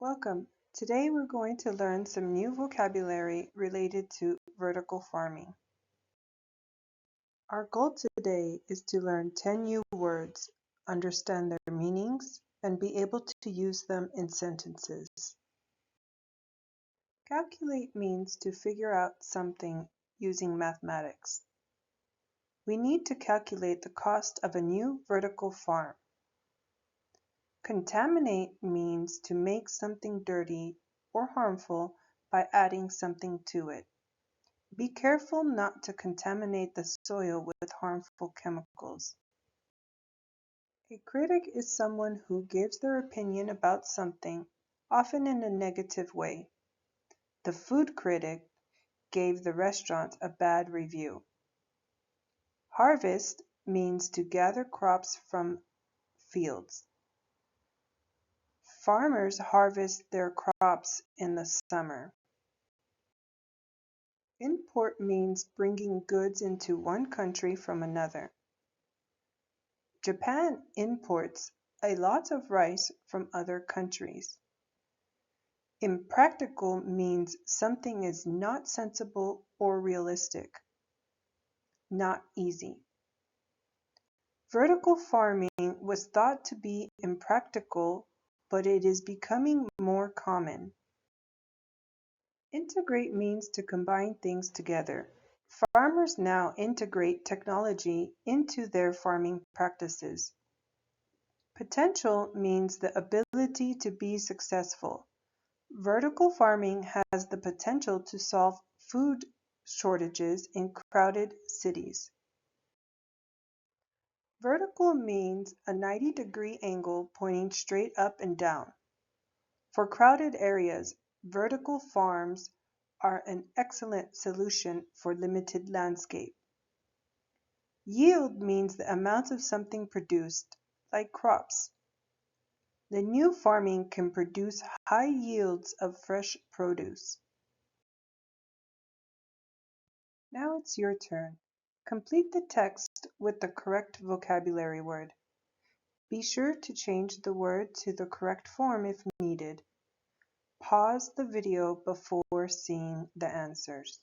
Welcome. Today we're going to learn some new vocabulary related to vertical farming. Our goal today is to learn 10 new words, understand their meanings, and be able to use them in sentences. Calculate means to figure out something using mathematics. We need to calculate the cost of a new vertical farm. Contaminate means to make something dirty or harmful by adding something to it. Be careful not to contaminate the soil with harmful chemicals. A critic is someone who gives their opinion about something, often in a negative way. The food critic gave the restaurant a bad review. Harvest means to gather crops from fields. Farmers harvest their crops in the summer. Import means bringing goods into one country from another. Japan imports a lot of rice from other countries. Impractical means something is not sensible or realistic. Not easy. Vertical farming was thought to be impractical, but it is becoming more common. Integrate means to combine things together. Farmers now integrate technology into their farming practices. Potential means the ability to be successful. Vertical farming has the potential to solve food shortages in crowded cities. Vertical means a 90-degree angle pointing straight up and down. For crowded areas, vertical farms are an excellent solution for limited landscape. Yield means the amount of something produced, like crops. The new farming can produce high yields of fresh produce. Now it's your turn. Complete the text with the correct vocabulary word. Be sure to change the word to the correct form if needed. Pause the video before seeing the answers.